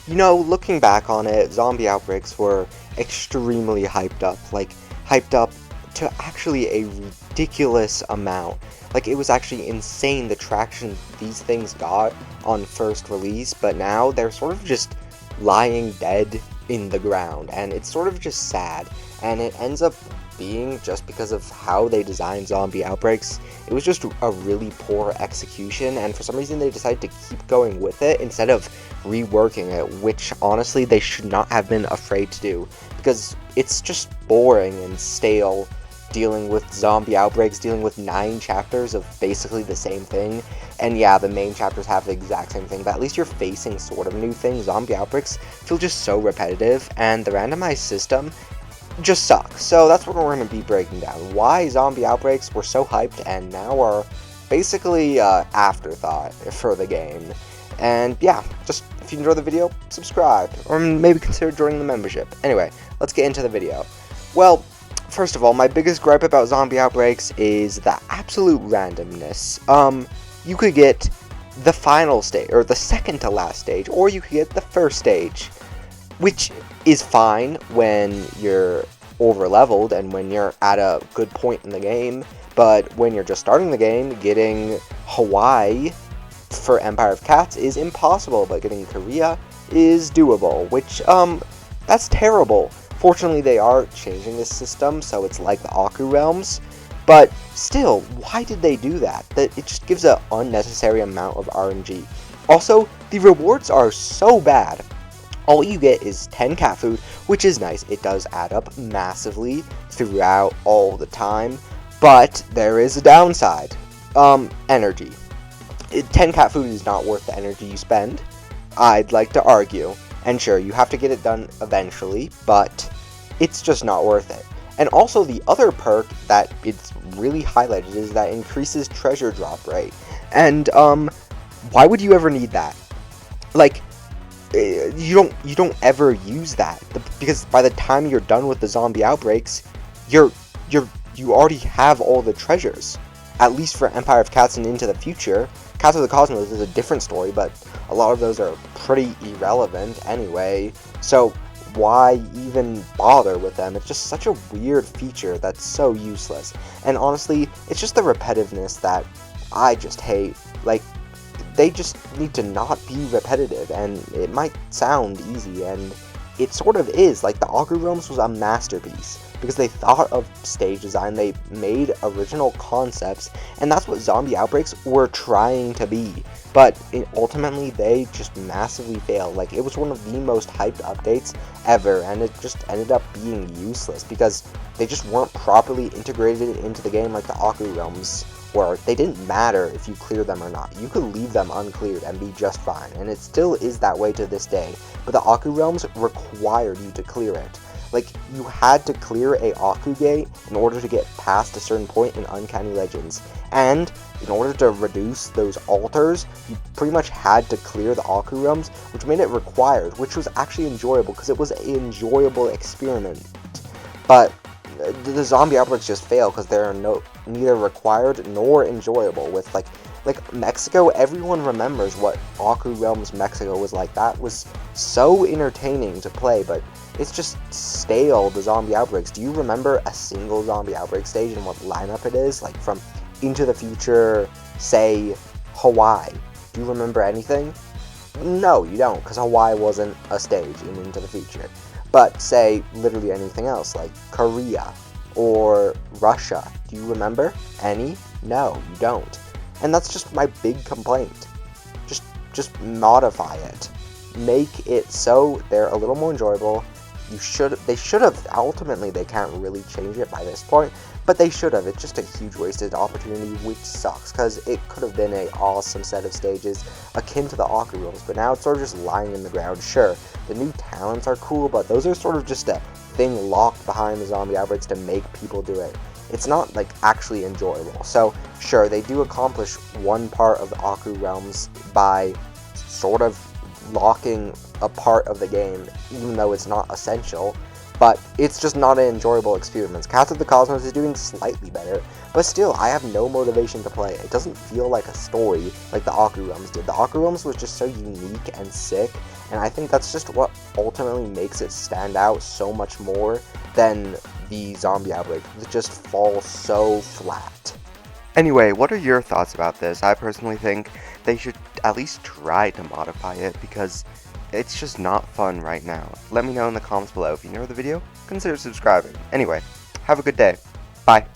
You know, looking back on it, zombie outbreaks were extremely hyped up. Like, hyped up to actually a ridiculous amount. Like, it was actually insane the traction these things got on first release, but now they're sort of just lying dead in the ground, and it's sort of just sad. And it ends up being just because of how they designed zombie outbreaks. It was just a really poor execution, and for some reason they decided to keep going with it instead of reworking it, which honestly they should not have been afraid to do, because it's just boring and stale dealing with zombie outbreaks, dealing with 9 chapters of basically the same thing. And yeah, the main chapters have the exact same thing, but at least you're facing sort of new things. Zombie outbreaks feel just so repetitive, and the randomized system just sucks. So that's what we're going to be breaking down. Why zombie outbreaks were so hyped and now are basically afterthought for the game. And yeah, just if you enjoyed the video, subscribe, or maybe consider joining the membership. Anyway, let's get into the video. Well, first of all, my biggest gripe about zombie outbreaks is the absolute randomness. You could get the final stage, or the second to last stage, or you could get the first stage, which is fine when you're over leveled and when you're at a good point in the game, but when you're just starting the game, getting Hawaii for Empire of Cats is impossible, but getting Korea is doable, which, that's terrible. Fortunately, they are changing this system, so it's like the Aku Realms, but still, why did they do that? That it just gives an unnecessary amount of RNG. Also, the rewards are so bad. All you get is 10 cat food, which is nice. It does add up massively throughout all the time, but there is a downside. Energy. 10 cat food is not worth the energy you spend, I'd like to argue. And sure, you have to get it done eventually, but it's just not worth it. And also the other perk that it's really highlighted is that increases treasure drop rate. And why would you ever need that? Like, you don't ever use that, because by the time you're done with the zombie outbreaks, you already have all the treasures. At least for Empire of Cats and Into the Future. Cats of the Cosmos is a different story, but a lot of those are pretty irrelevant anyway, so why even bother with them? It's just such a weird feature that's so useless. And honestly, it's just the repetitiveness that I just hate. Like, they just need to not be repetitive, and it might sound easy, and it sort of is. Like, the Augur Realms was a masterpiece, because they thought of stage design, they made original concepts, and that's what zombie outbreaks were trying to be. But ultimately, they just massively failed. Like, it was one of the most hyped updates ever, and it just ended up being useless, because they just weren't properly integrated into the game like the Augur Realms were. They didn't matter if you clear them or not. You could leave them uncleared and be just fine, and it still is that way to this day. But the Augur Realms required you to clear it. Like, you had to clear a Aku gate in order to get past a certain point in Uncanny Legends. And in order to reduce those altars, you pretty much had to clear the Aku Realms, which made it required, which was actually enjoyable, because it was an enjoyable experiment. But the zombie outbreaks just fail because they're neither required nor enjoyable. With like Mexico, everyone remembers what Aku Realms Mexico was like. That was so entertaining to play, but it's just stale, the zombie outbreaks. Do you remember a single zombie outbreak stage and what lineup it is? Like, from Into the Future, say, Hawaii. Do you remember anything? No, you don't, because Hawaii wasn't a stage in Into the Future. But say, literally anything else, like Korea or Russia. Do you remember any? No, you don't. And that's just my big complaint. Just modify it. Make it so they're a little more enjoyable. They should have, ultimately they can't really change it by this point, but they should have. It's just a huge wasted opportunity, which sucks, because it could have been an awesome set of stages, akin to the Augur Realms, but now it's sort of just lying in the ground. Sure, the new talents are cool, but those are sort of just a thing locked behind the zombie outbreaks to make people do it. It's not, like, actually enjoyable. So, sure, they do accomplish one part of the Aku Realms by sort of locking a part of the game, even though it's not essential, but it's just not an enjoyable experience. Cats of the Cosmos is doing slightly better, but still, I have no motivation to play it. It doesn't feel like a story like the Aku Realms did. The Aku Realms was just so unique and sick, And I think that's just what ultimately makes it stand out so much more than the zombie outbreak. It just falls so flat. Anyway, what are your thoughts about this? I personally think they should at least try to modify it because it's just not fun right now. Let me know in the comments below. If you enjoyed the video, consider subscribing. Anyway, have a good day. Bye.